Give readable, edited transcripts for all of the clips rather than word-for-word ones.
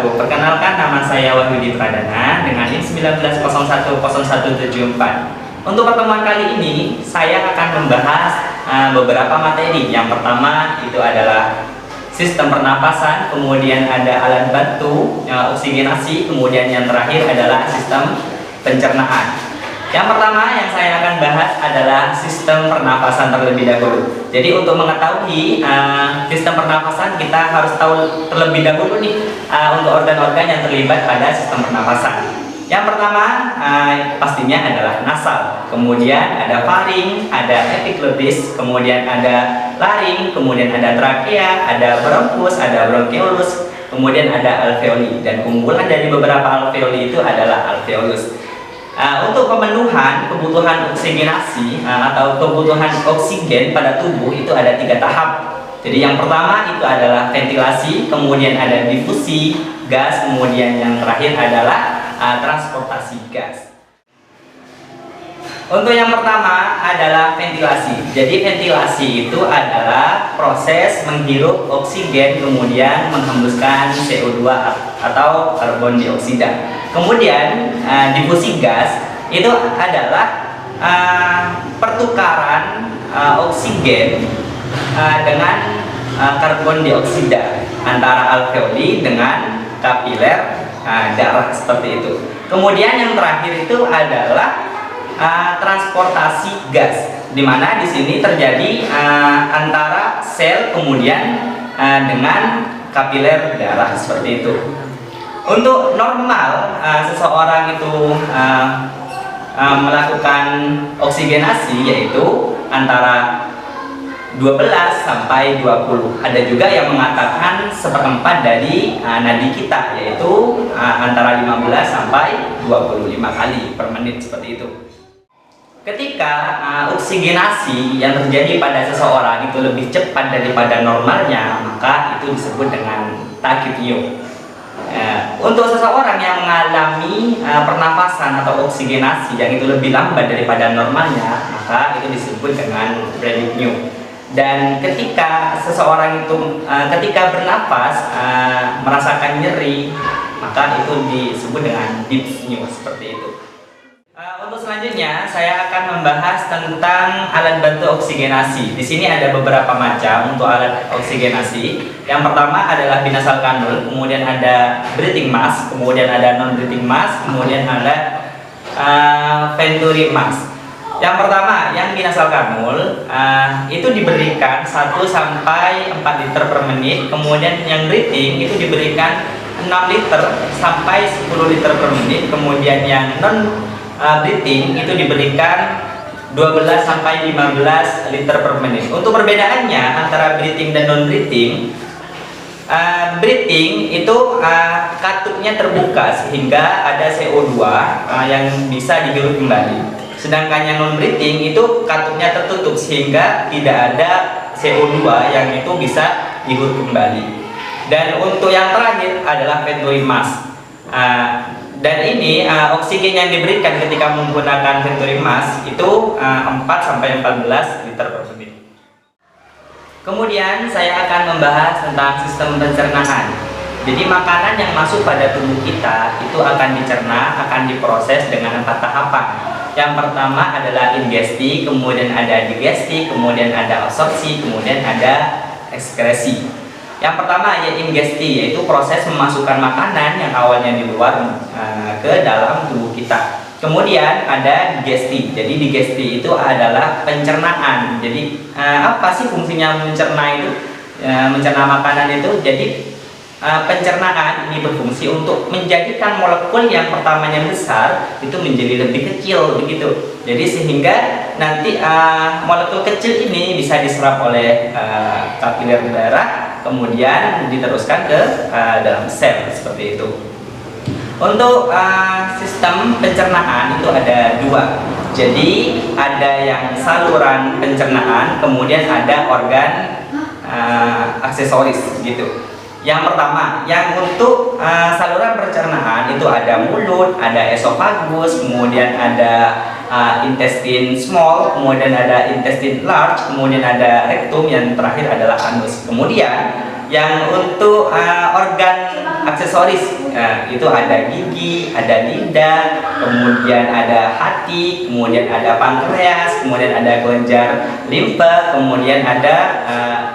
wabarakatuh. Perkenalkan, nama saya Wahyudi Pradana dengan NIM 19010174. Untuk pertemuan kali ini saya akan membahas beberapa materi. Yang pertama itu adalah sistem pernapasan, kemudian ada alat bantu oksigenasi, kemudian yang terakhir adalah sistem pencernaan. Yang pertama yang saya akan bahas adalah sistem pernapasan terlebih dahulu. Jadi untuk mengetahui sistem pernapasan, kita harus tahu terlebih dahulu nih untuk organ-organ yang terlibat pada sistem pernapasan. Yang pertama pastinya adalah nasal, kemudian ada faring, ada epiglottis, kemudian ada laring, kemudian ada trakea, ada bronkus, ada bronkeolus, kemudian ada alveoli, dan kumpulan dari beberapa alveoli itu adalah alveolus. Untuk pemenuhan kebutuhan oksigenasi atau kebutuhan oksigen pada tubuh itu ada 3 tahap. Jadi yang pertama itu adalah ventilasi, kemudian ada difusi gas, kemudian yang terakhir adalah transportasi gas. Untuk yang pertama adalah ventilasi. Jadi ventilasi itu adalah proses menghirup oksigen kemudian menghembuskan CO2 atau karbon dioksida. Kemudian difusi gas itu adalah pertukaran oksigen dengan karbon dioksida antara alveoli dengan kapiler darah, seperti itu. Kemudian yang terakhir itu adalah transportasi gas, di mana di sini terjadi antara sel kemudian dengan kapiler darah, seperti itu. Untuk normal seseorang itu melakukan oksigenasi yaitu antara 12 sampai 20. Ada juga yang mengatakan seperempat dari nadi kita, yaitu antara 15 sampai 25 kali per menit, seperti itu. Ketika oksigenasi yang terjadi pada seseorang itu lebih cepat daripada normalnya, maka itu disebut dengan tachypnea. Untuk seseorang yang mengalami pernapasan atau oksigenasi yang itu lebih lambat daripada normalnya, maka itu disebut dengan bradypnea. Dan ketika seseorang itu ketika bernapas merasakan nyeri, maka itu disebut dengan dyspnea, seperti itu. Untuk selanjutnya saya akan membahas tentang alat bantu oksigenasi. Di sini ada beberapa macam untuk alat oksigenasi. Yang pertama adalah binasal kanul, kemudian ada breathing mask, kemudian ada non breathing mask, kemudian ada venturi mask. Yang pertama, yang binasal kanul itu diberikan 1 sampai 4 liter per menit, kemudian yang breathing itu diberikan 6 liter sampai 10 liter per menit, kemudian yang non breathing itu diberikan 12 sampai 15 liter per menit. Untuk perbedaannya antara breathing dan non breathing, breathing itu katupnya terbuka sehingga ada CO2 yang bisa dihirup kembali. Sedangkan yang non breathing itu katupnya tertutup sehingga tidak ada CO2 yang itu bisa dihirup kembali. Dan untuk yang terakhir adalah venturi mask. Dan ini oksigen yang diberikan ketika menggunakan venturi mask itu 4 sampai 14 liter per menit. Kemudian saya akan membahas tentang sistem pencernaan. Jadi makanan yang masuk pada tubuh kita itu akan dicerna, akan diproses dengan 4 tahapan. Yang pertama adalah ingesti, kemudian ada digesti, kemudian ada absorpsi, kemudian ada ekskresi. Yang pertama ya ingesti, yaitu proses memasukkan makanan yang awalnya di luar ke dalam tubuh kita. Kemudian ada digesti. Jadi digesti itu adalah pencernaan. Jadi apa sih fungsinya mencerna itu? Mencerna makanan itu. Jadi pencernaan ini berfungsi untuk menjadikan molekul yang pertamanya besar itu menjadi lebih kecil, begitu. Jadi sehingga nanti molekul kecil ini bisa diserap oleh kapiler darah, kemudian diteruskan ke dalam sel, seperti itu. Untuk sistem pencernaan itu ada 2. Jadi ada yang saluran pencernaan, kemudian ada organ aksesoris, gitu. Yang pertama, yang untuk saluran pencernaan itu ada mulut, ada esofagus, kemudian ada intestine small, kemudian ada intestine large, kemudian ada rektum, yang terakhir adalah anus. Kemudian yang untuk organ aksesoris, itu ada gigi, ada lidah, kemudian ada hati, kemudian ada pankreas, kemudian ada kelenjar limpa, kemudian ada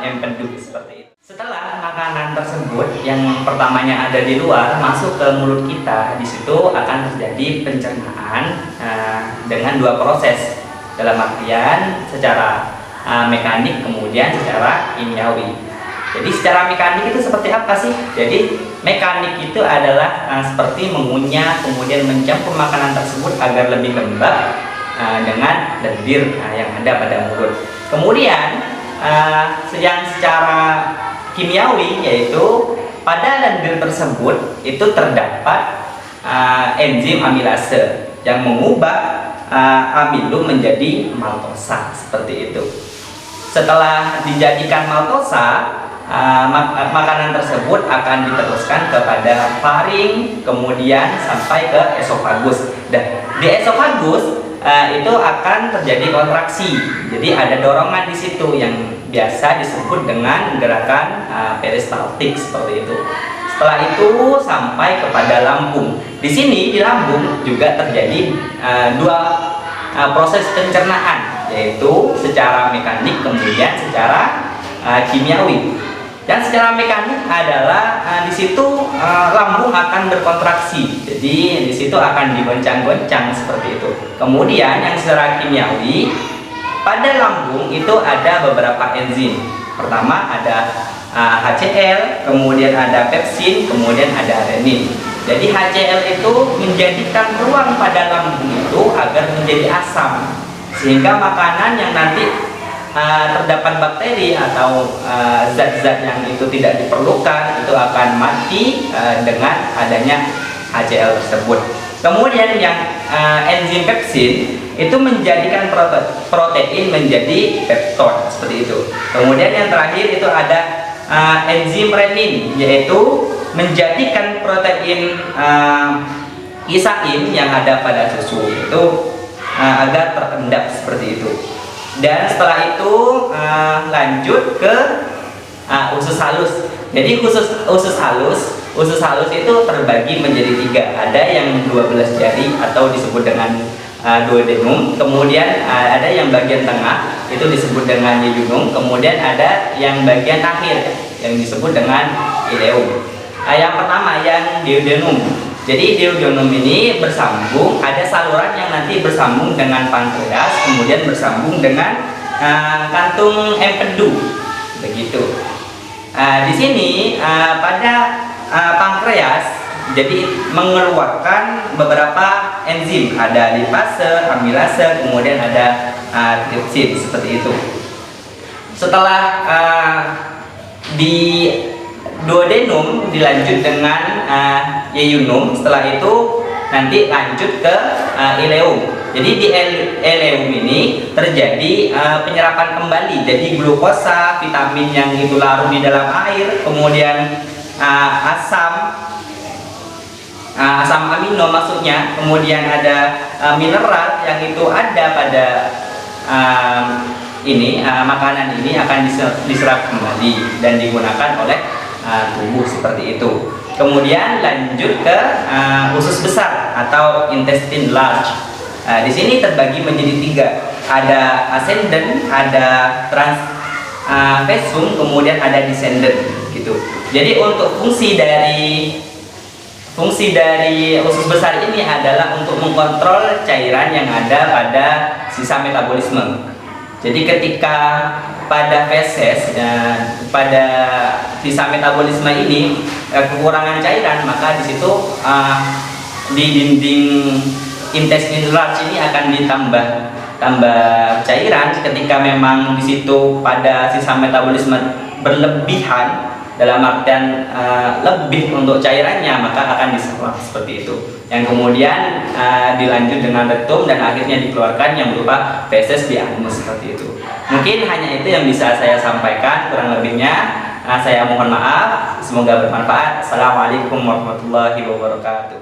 empedu seperti itu. Setelah makanan tersebut yang pertamanya ada di luar masuk ke mulut kita, di situ akan terjadi pencernaan dengan dua proses, dalam artian secara mekanik kemudian secara kimiawi. Jadi secara mekanik itu seperti apa sih? Jadi mekanik itu adalah seperti mengunyah kemudian mencampur makanan tersebut agar lebih lembab dengan lendir yang ada pada mulut. Kemudian yang secara kimiawi yaitu pada lendir tersebut itu terdapat enzim amilase yang mengubah amilum menjadi maltosa seperti itu. Setelah dijadikan maltosa, makanan tersebut akan diteruskan kepada faring, kemudian sampai ke esofagus. Dan di esofagus itu akan terjadi kontraksi. Jadi ada dorongan di situ yang biasa disebut dengan gerakan peristaltik seperti itu. Setelah itu sampai kepada lambung. Di sini di lambung juga terjadi dua proses pencernaan, yaitu secara mekanik kemudian secara kimiawi. Dan secara mekanik adalah di situ lambung akan berkontraksi, jadi di situ akan digoncang-goncang seperti itu. Kemudian yang secara kimiawi pada lambung itu ada beberapa enzim. Pertama ada HCl, kemudian ada pepsin, kemudian ada renin. Jadi HCl itu menjadikan ruang pada lambung itu agar menjadi asam, sehingga makanan yang nanti terdapat bakteri atau zat-zat yang itu tidak diperlukan itu akan mati dengan adanya HCl tersebut. Kemudian yang enzim pepsin itu menjadikan protein menjadi pepton seperti itu. Kemudian yang terakhir itu ada enzim renin, yaitu menjadikan protein isain yang ada pada susu itu agar terendap seperti itu. Dan setelah itu lanjut ke usus halus. Jadi usus halus itu terbagi menjadi 3. Ada yang 12 jari atau disebut dengan duodenum. Kemudian ada yang bagian tengah itu disebut dengan yeyunum. Kemudian ada yang bagian akhir yang disebut dengan ileum. Yang pertama yang duodenum. Jadi duodenum ini bersambung, ada saluran yang nanti bersambung dengan pankreas, kemudian bersambung dengan kantung empedu, begitu. Di sini pada pankreas, jadi mengeluarkan beberapa enzim, ada lipase, amilase, kemudian ada tripsin seperti itu. Setelah di duodenum dilanjut dengan yeyunum, setelah itu nanti lanjut ke ileum. Jadi di ileum ini terjadi penyerapan kembali, jadi glukosa, vitamin yang itu larut di dalam air, kemudian asam amino maksudnya, kemudian ada mineral yang itu ada pada makanan ini akan diserap kembali dan digunakan oleh tubuh seperti itu. Kemudian lanjut ke usus besar atau intestine large. Di sini terbagi menjadi 3. Ada ascendant, ada transversum, kemudian ada descendant gitu. Jadi untuk fungsi dari usus besar ini adalah untuk mengkontrol cairan yang ada pada sisa metabolisme. Jadi ketika pada feses pada sisa metabolisme ini kekurangan cairan, maka di situ di dinding intestine large ini akan ditambah cairan. Ketika memang di situ pada sisa metabolisme berlebihan, dalam artian lebih untuk cairannya, maka akan diserap seperti itu, yang kemudian dilanjut dengan rektum dan akhirnya dikeluarkan yang berupa feses di anus seperti itu. Mungkin hanya itu yang bisa saya sampaikan, kurang lebihnya saya mohon maaf, semoga bermanfaat. Assalamualaikum warahmatullahi wabarakatuh.